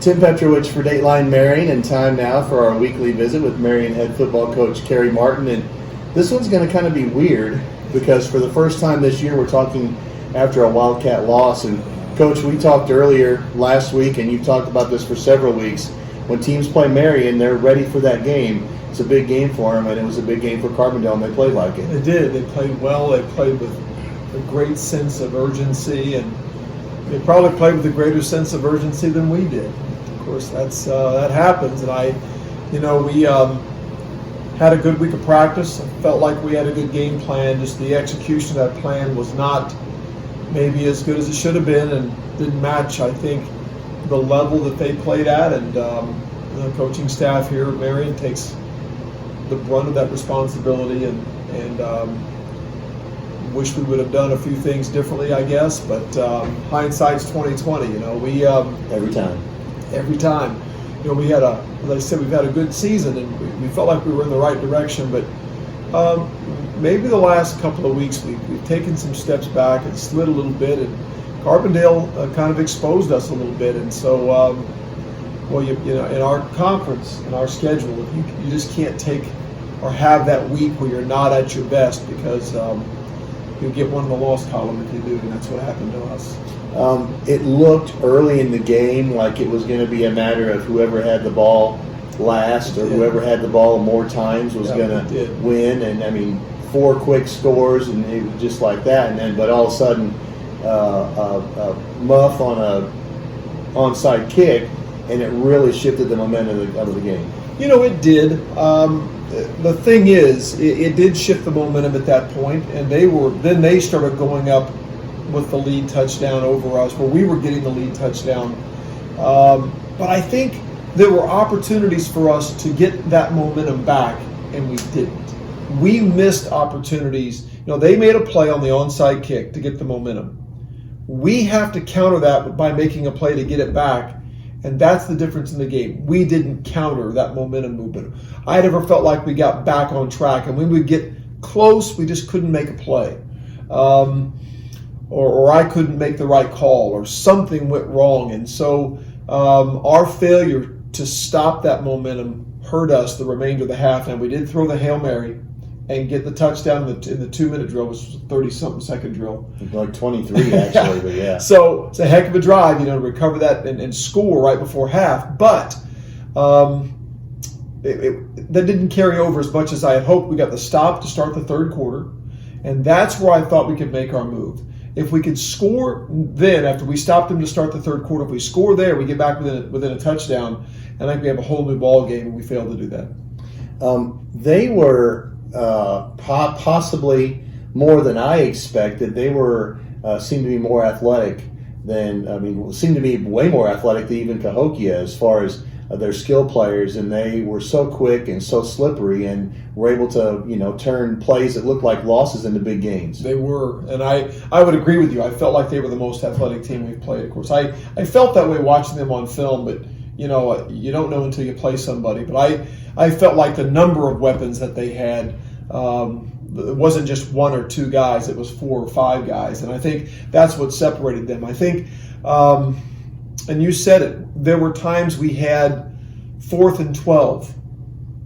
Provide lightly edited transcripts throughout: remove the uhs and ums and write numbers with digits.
Tim Petrowich for Dateline Marion, and time now for our weekly visit with Marion head football coach Kerry Martin. And this one's going to kind of be weird because for the first time this year we're talking after a Wildcat loss. And Coach, we talked earlier last week, and you've talked about this for several weeks. When teams play Marion, they're ready for that game. It's a big game for them, and it was a big game for Carbondale, and they played like it. They did. They played well. They played with a great sense of urgency, and they probably played with a greater sense of urgency than we did. Of course, that happens, and we had a good week of practice. I felt like we had a good game plan. Just the execution of that plan was not maybe as good as it should have been, and didn't match, I think, the level that they played at. And the coaching staff here at Marion takes the brunt of that responsibility, and wish we would have done a few things differently, I guess. But hindsight's 20/20. Every time. We had as I said, we've had a good season, and we felt like we were in the right direction. But maybe the last couple of weeks we've taken some steps back and slid a little bit, and Carbondale kind of exposed us a little bit. And so, in our conference, in our schedule, you just can't take or have that week where you're not at your best, because you'll get one in the loss column if you do, and that's what happened to us. It looked early in the game like it was going to be a matter of whoever had the ball last or whoever had the ball more times was going to win. And I mean, 4 quick scores, and it was just like that. And then, but all of a sudden, a muff on a onside kick, and it really shifted the momentum of the game. It did. The thing is, it did shift the momentum at that point, and they started going up with the lead touchdown over us, where we were getting the lead touchdown. But I think there were opportunities for us to get that momentum back, and we didn't. We missed opportunities. They made a play on the onside kick to get the momentum. We have to counter that by making a play to get it back, and that's the difference in the game. We didn't counter that momentum movement. I never felt like we got back on track, and when we get close, we just couldn't make a play. Or I couldn't make the right call, or something went wrong. And so our failure to stop that momentum hurt us the remainder of the half. And we did throw the Hail Mary and get the touchdown in the 2-minute drill, which was a 30-something second drill. Like 23, actually, but yeah. So it's a heck of a drive, to recover that and score right before half. But that didn't carry over as much as I had hoped. We got the stop to start the third quarter, and that's where I thought we could make our move. If we could score then, after we stopped them to start the third quarter, if we score there, we get back within a touchdown, and I think we have a whole new ball game, and we failed to do that. They were possibly more than I expected. They seemed to be more athletic seemed to be way more athletic than even Cahokia as far as their skill players, and they were so quick and so slippery, and were able to turn plays that looked like losses into big gains. They were, and I would agree with you. I felt like they were the most athletic team we've played. Of course, I felt that way watching them on film, but you don't know until you play somebody. But I felt like the number of weapons that they had, it wasn't just 1 or 2 guys, it was 4 or 5 guys, and I think that's what separated them. I think, and you said it, there were times we had 4th and 12,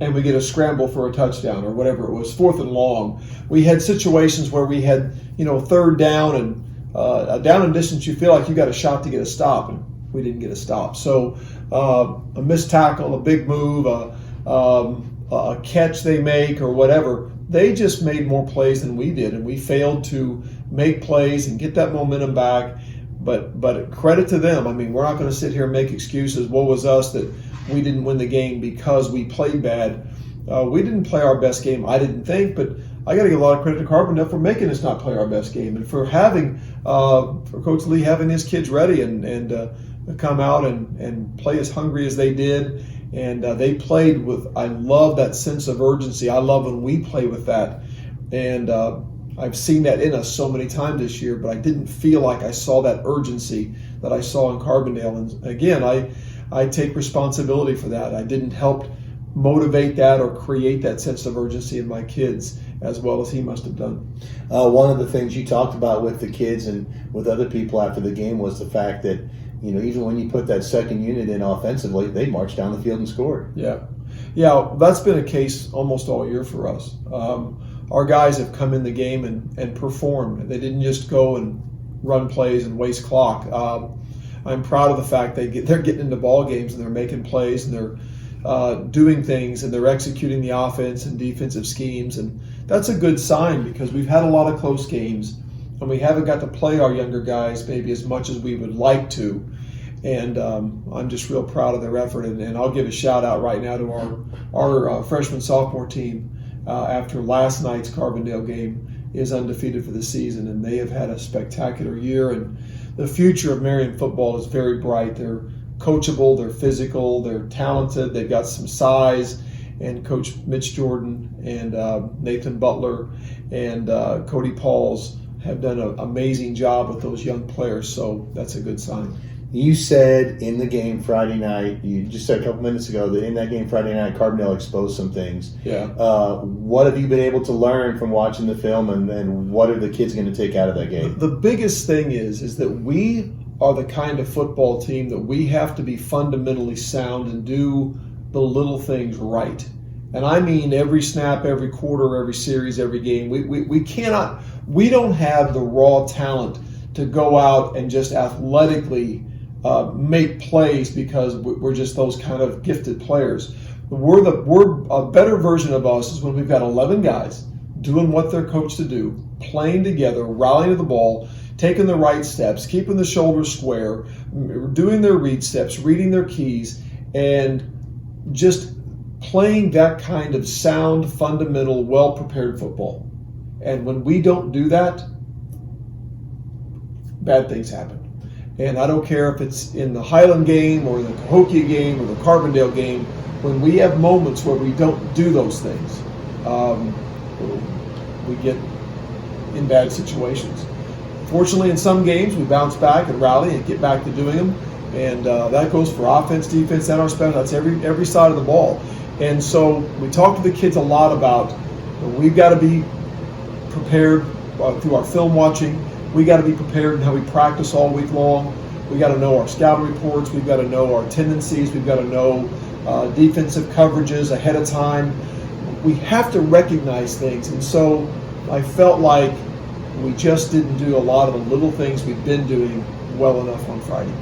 and we get a scramble for a touchdown or whatever it was, 4th and long. We had situations where we had, 3rd down and a down and distance, you feel like you got a shot to get a stop, and we didn't get a stop. So a missed tackle, a big move, a catch they make or whatever, they just made more plays than we did, and we failed to make plays and get that momentum back. But credit to them. I mean, we're not going to sit here and make excuses. Woe was us that we didn't win the game because we played bad. We didn't play our best game, I didn't think, but I got to give a lot of credit to Carbondale for making us not play our best game, and for having for Coach Lee having his kids ready and come out and play as hungry as they did. And they played with, I love that sense of urgency. I love when we play with that. And I've seen that in us so many times this year, but I didn't feel like I saw that urgency that I saw in Carbondale. And again, I take responsibility for that. I didn't help motivate that or create that sense of urgency in my kids as well as he must have done. One of the things you talked about with the kids and with other people after the game was the fact that even when you put that second unit in offensively, they marched down the field and scored. Yeah, that's been a case almost all year for us. Our guys have come in the game and performed. They didn't just go and run plays and waste clock. I'm proud of the fact they're getting into ball games and they're making plays and they're doing things and they're executing the offense and defensive schemes, and that's a good sign because we've had a lot of close games and we haven't got to play our younger guys maybe as much as we would like to. And I'm just real proud of their effort, and I'll give a shout out right now to our freshman sophomore team. After last night's Carbondale game is undefeated for the season, and they have had a spectacular year. And the future of Marion football is very bright. They're coachable, they're physical, they're talented, they've got some size. And Coach Mitch Jordan and Nathan Butler and Cody Pauls have done an amazing job with those young players, so that's a good sign. You said in the game Friday night, you just said a couple minutes ago that in that game Friday night, Carbondale exposed some things. Yeah. What have you been able to learn from watching the film, and what are the kids going to take out of that game? The biggest thing is that we are the kind of football team that we have to be fundamentally sound and do the little things right. And I mean every snap, every quarter, every series, every game. We don't have the raw talent to go out and just athletically make plays because we're just those kind of gifted players. We're a better version of us is when we've got 11 guys doing what they're coached to do, playing together, rallying to the ball, taking the right steps, keeping the shoulders square, doing their read steps, reading their keys, and just playing that kind of sound, fundamental, well-prepared football. And when we don't do that, bad things happen. And I don't care if it's in the Highland game or the Cahokia game or the Carbondale game, when we have moments where we don't do those things, we get in bad situations. Fortunately, in some games, we bounce back and rally and get back to doing them. And that goes for offense, defense, and our special. That's every side of the ball. And so we talk to the kids a lot about we've got to be prepared through our film watching. We got to be prepared in how we practice all week long. We got to know our scouting reports. We've got to know our tendencies. We've got to know defensive coverages ahead of time. We have to recognize things. And so I felt like we just didn't do a lot of the little things we've been doing well enough on Friday.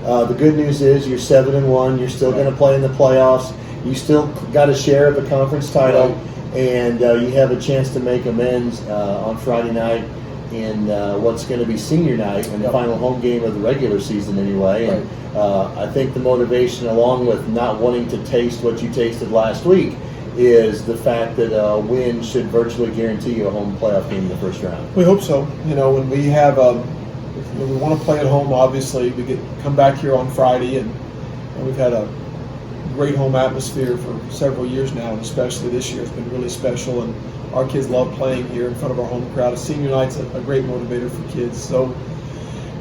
The good news is you're 7-1. You're still going to play in the playoffs. You still got a share of the conference title, and you have a chance to make amends on Friday night in what's going to be senior night and the final home game of the regular season anyway. And I think the motivation, along with not wanting to taste what you tasted last week, is the fact that a win should virtually guarantee you a home playoff game in the first round. We hope so. When we have when we want to play at home, obviously we come back here on Friday, and we've had a great home atmosphere for several years now, and especially this year it's been really special, and our kids love playing here in front of our home crowd. Senior night's a great motivator for kids, so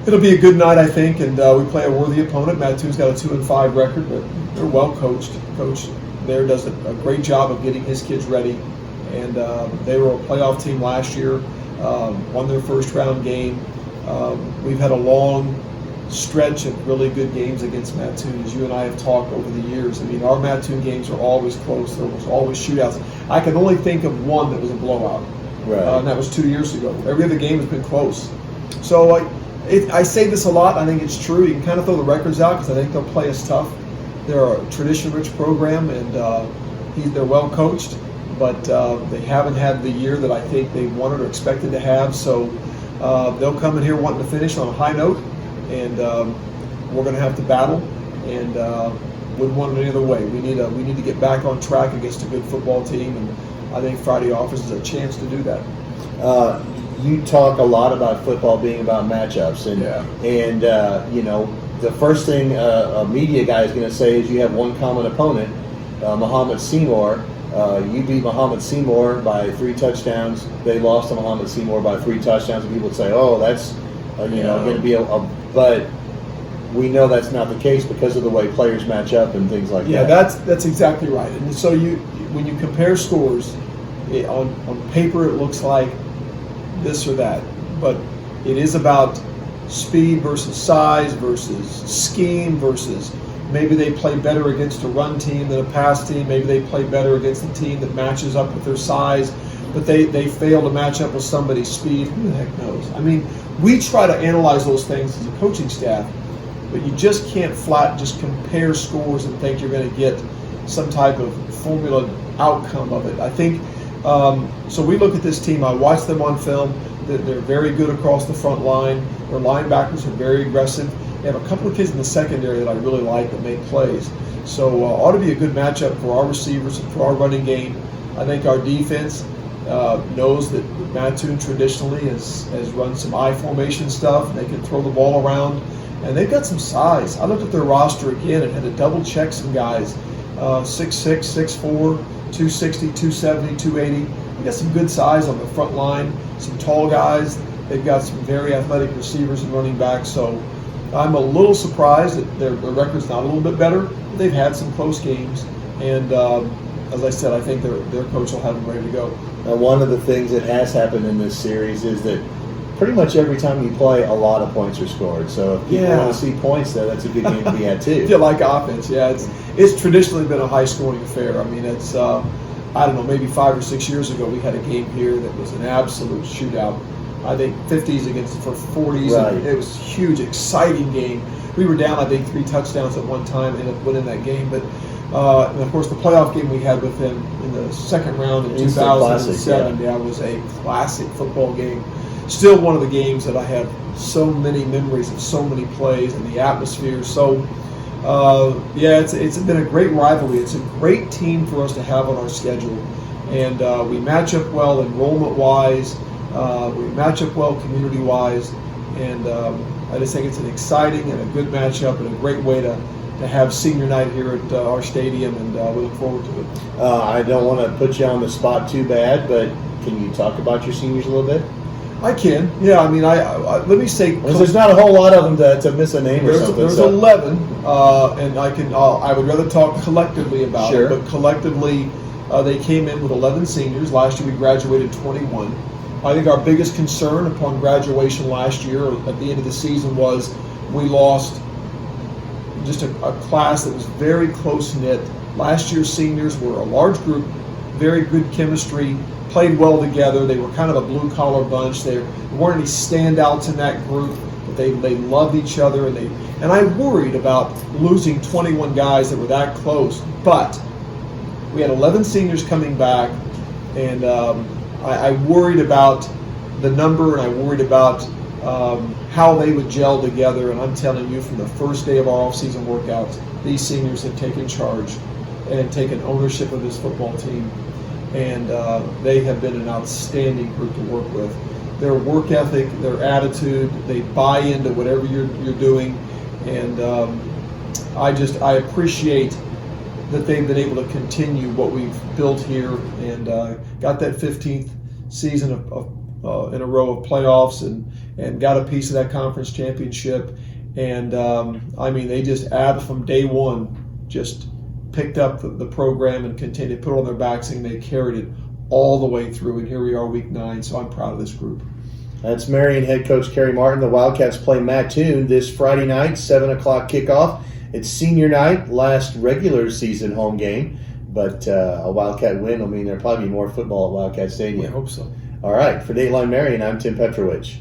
it'll be a good night, I think, and we play a worthy opponent. Mattoon's got a 2-5 record, but they're well coached. Coach there does a great job of getting his kids ready, and they were a playoff team last year, won their first round game. We've had a long stretch of really good games against Mattoon, as you and I have talked over the years. I mean, our Mattoon games are always close. There was always shootouts. I can only think of one that was a blowout, and that was 2 years ago. Every other game has been close. So I say this a lot. I think it's true. You can kind of throw the records out because I think they'll play us tough. They're a tradition-rich program, and they're well coached, but they haven't had the year that I think they wanted or expected to have. So they'll come in here wanting to finish on a high note, and we're going to have to battle, and wouldn't want it any other way. We need to get back on track against a good football team, and I think Friday offers us a chance to do that. You talk a lot about football being about matchups, and the first thing a media guy is going to say is you have one common opponent, Muhammad Seymour. You beat Muhammad Seymour by 3 touchdowns. They lost to Muhammad Seymour by 3 touchdowns. And people would say, "Oh, that's going to be but we know that's not the case because of the way players match up and things like that." Yeah, that's exactly right. And so when you compare scores, on paper it looks like this or that, but it is about speed versus size versus scheme versus maybe they play better against a run team than a pass team. Maybe they play better against a team that matches up with their size, but they fail to match up with somebody's speed. Who the heck knows? I mean, we try to analyze those things as a coaching staff, but you just can't flat just compare scores and think you're going to get some type of formula outcome of it. I think, so we look at this team, I watch them on film, they're very good across the front line, their linebackers are very aggressive. They have a couple of kids in the secondary that I really like that make plays. So ought to be a good matchup for our receivers and for our running game. I think our defense knows that Mattoon traditionally has run some I formation stuff. They can throw the ball around, and they've got some size. I looked at their roster again and had to double check some guys. 6'6", 6'4", 260, 270, 280. They got some good size on the front line, some tall guys. They've got some very athletic receivers and running backs. So I'm a little surprised that their record's not a little bit better. They've had some close games, and as I said, I think their coach will have them ready to go. Now, one of the things that has happened in this series is that pretty much every time you play, a lot of points are scored. So if people want to see points, though, that's a good game to be at too. If you like offense, yeah, it's traditionally been a high-scoring affair. I mean, it's I don't know, maybe 5 or 6 years ago, we had a game here that was an absolute shootout. I think 50s against for 40s. Right. And it was a huge, exciting game. We were down, I think, 3 touchdowns at one time and ended up winning that game. But and of course, the playoff game we had with them in the second round in 2007, was a classic football game. Still one of the games that I have so many memories of, so many plays and the atmosphere. So, it's been a great rivalry. It's a great team for us to have on our schedule. And we match up well enrollment-wise. We match up well community-wise. And I just think it's an exciting and a good matchup and a great way to have senior night here at our stadium, and we look forward to it. I don't want to put you on the spot too bad, but can you talk about your seniors a little bit? I can. Yeah, I mean, I let me say, there's not a whole lot of them to miss a name or something. There's 11, and I would rather talk collectively about it, but collectively they came in with 11 seniors. Last year we graduated 21. I think our biggest concern upon graduation last year, or at the end of the season, was we lost just a class that was very close-knit. Last year's seniors were a large group, very good chemistry, played well together. They were kind of a blue-collar bunch. There weren't any standouts in that group, but they loved each other. And I worried about losing 21 guys that were that close. But we had 11 seniors coming back, and I worried about the number, and I worried about how they would gel together. And I'm telling you, from the first day of our off-season workouts, these seniors have taken charge and taken ownership of this football team. And they have been an outstanding group to work with. Their work ethic, their attitude, they buy into whatever you're doing. And I appreciate that they've been able to continue what we've built here, and got that 15th season in a row of playoffs, and got a piece of that conference championship. And they just from day one just picked up the program and continued to put it on their backs, and they carried it all the way through. And here we are, week 9. So I'm proud of this group. That's Marion head coach Kerry Martin. The Wildcats play Mattoon this Friday night, 7 o'clock kickoff. It's senior night, last regular season home game, but a Wildcat win will mean there'll probably be more football at Wildcat Stadium. I hope so. All right, for Dateline Marion, I'm Tim Petrowich.